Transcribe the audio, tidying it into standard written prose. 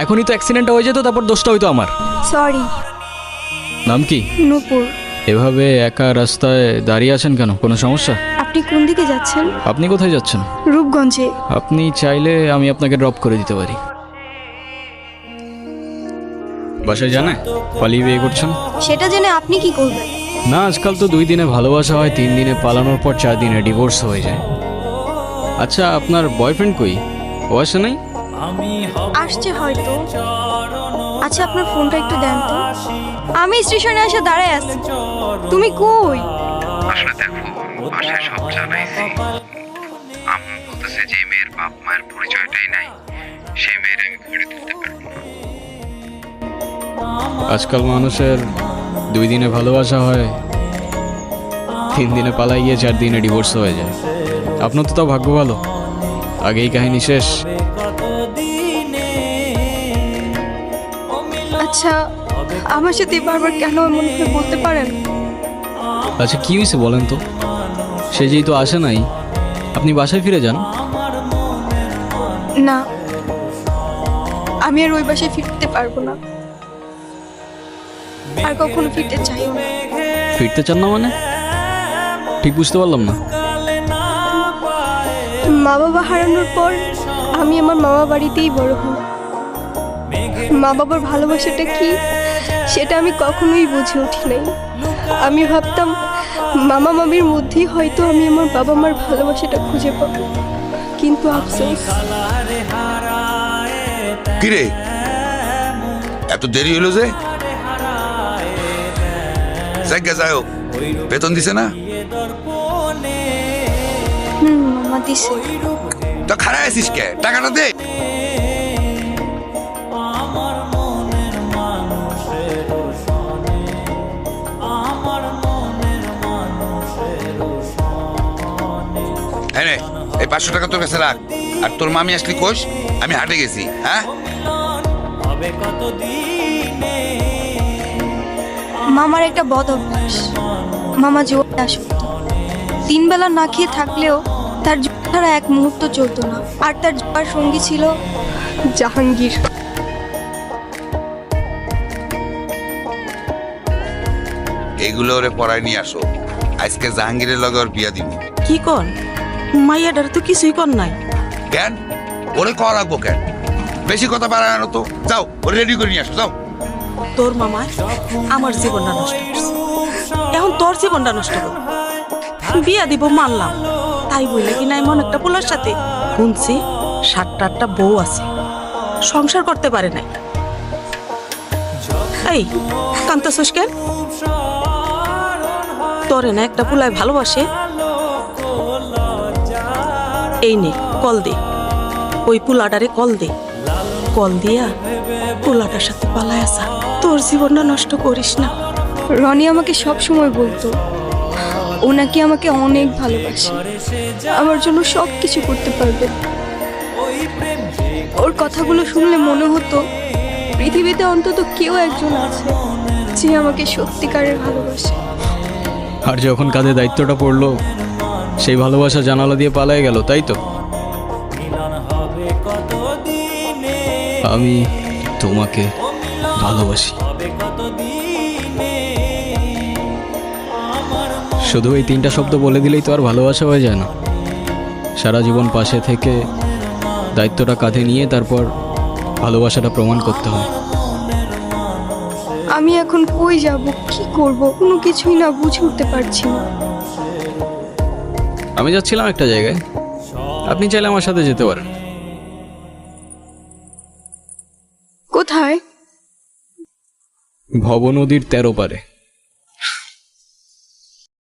এখনই তো অ্যাক্সিডেন্টটা হয়ে যেত, তারপর দোষটা হইতো আমার। সরি। নাম কি? নূপুর। এভাবে একা রাস্তায় দাঁড়িয়ে আছেন কেন? কোনো সমস্যা? আপনি কোন দিকে যাচ্ছেন? আপনি কোথায় যাচ্ছেন? রূপগঞ্জে। আপনি চাইলে আমি আপনাকে ড্রপ করে দিতে পারি। বাসায় জানে পালিয়ে বিয়ে করছেন? সেটা জেনে আপনি কি করবেন? না, আজকাল তো 2 দিনে ভালোবাসা হয়, 3 দিনে পালানোর পর 4 দিনে ডিভোর্স হয়ে যায়। আচ্ছা, আপনার বয়ফ্রেন্ড কই? ও আসে নাই? আসছে হয়তো। আচ্ছা, আপনার ফোনটা একটু দেন তো। আমি স্টেশনে এসে দাঁড়ায় আছি। তুমি কই? আসলে দেখো, বাসায় সব জানাইছি। আম্মু বলতেছে যে মেয়ের বাপ মায়ের পরিচয়টাই নাই, সেই মেয়ের আমি ঘরে তুলতে পারবো না। আজকাল মানুষের 2 দিনে ভালোবাসা হয়, 3 দিনে পালাই গিয়ে 4 দিনে ডিভোর্স হয়ে যায়। আপনার তো তাও ভাগ্য ভালো, আগেই কাহিনী শেষ। আচ্ছা, আমার সাথে বারবার কেন এমন করে বলতে পারেন? আচ্ছা, কি হয়েছে বলেন তো? সে যেই তো আসে নাই, আপনি বাসায় ফিরে যান। না, আমি আর ওই বাসায় ফিরতে পারবো না, আর কখনো ফিরতে চাইও না। ফিরতে চান না মানে? ঠিক বুঝতে পারলাম না। মা বাবা হারানোর পর আমি আমার মামা বাড়িতেই বড় হই। মা বাবার ভালোবাসাটা কি সেটা আমি কখনোই বুঝে উঠি নাই। আমি ভাবতাম মামা মামির মধ্যেই হয়তো আমি আমার বাবা মার ভালোবাসাটা খুঁজে পাবো, কিন্তু আফসোস। কিরে, এত দেরি হলো যে? জায়গা যাও, বেতন দিছে না? মামা দিছে। তো খারাপ আছিস কে? টাকাটা দে। হ্যাঁ রে, এই 500 টাকা তোর কাছে রাখ। আর তোর মামি আসলি কোষ, আমি হাটে গেছি। হ্যাঁ, মামার একটা বদ অভ্যাস। মামা জোর আসত, 3 বেলা না খেয়ে থাকলেও তার জোর ছাড়া এক মুহূর্ত চলতো না। আর তার জোয়ার সঙ্গী ছিল জাহাঙ্গীর। এইগুলো ওরে পড়ায় নিয়ে আসো। আজকে জাহাঙ্গীরের লগে ওর বিয়া দিব। কি কন? মাইয়াডার তো কিছুই কর নাই। কেন ওরে কর রাখবো কেন? বেশি কথা বাড়ায় না তো। যাও, ওরে রেডি করে নিয়ে আসো, যাও। তোর মামায় আমার জীবনটা নষ্ট করছে, এখন তোর জীবনটা নষ্ট কর। বিয়া দিব মানলাম, তাই বললে কি না এমন একটা পোলার সাথে? শুনছি 7-8টা বউ আছে, সংসার করতে পারে নাই। এই কান্তাছস কেন? তোরে না একটা পোলায় ভালোবাসে। এই নে কল দে, ওই পোলাটারে কল দে। কল দিয়া পোলাটার সাথে পালায় আসা, তোর জীবনটা নষ্ট করিস না। রনি আমাকে সব সময় বলতো ও নাকি আমাকে অনেক ভালোবাসে, আমার জন্য সব কিছু করতে পারবে। ওর কথাগুলো শুনলে মনে হতো পৃথিবীতে অন্তত কেউ একজন আছে যে আমাকে সত্যিকারের ভালোবাসে। আর যখন কাঁধে দায়িত্বটা পড়লো, সেই ভালোবাসা জানালা দিয়ে পালায় গেল, তাই তো? আমি তোমাকে ভালোবাসি। শুধু এই 3টা শব্দ বলে দিলেই তো আর ভালোবাসা হয়ে যায় না। সারা জীবন পাশে থেকে দায়িত্বটা কাঁধে নিয়ে তারপর ভালোবাসাটা প্রমাণ করতে হয়। আমি এখন কই যাব, কি করব, কোনো কিছুই না বুঝে উঠতে পারছি না। আমি যাচ্ছিলাম একটা জায়গায়, আপনি চাইলে আমার সাথে যেতে পারেন। কোথায়? ভব নদীর 13 পারে।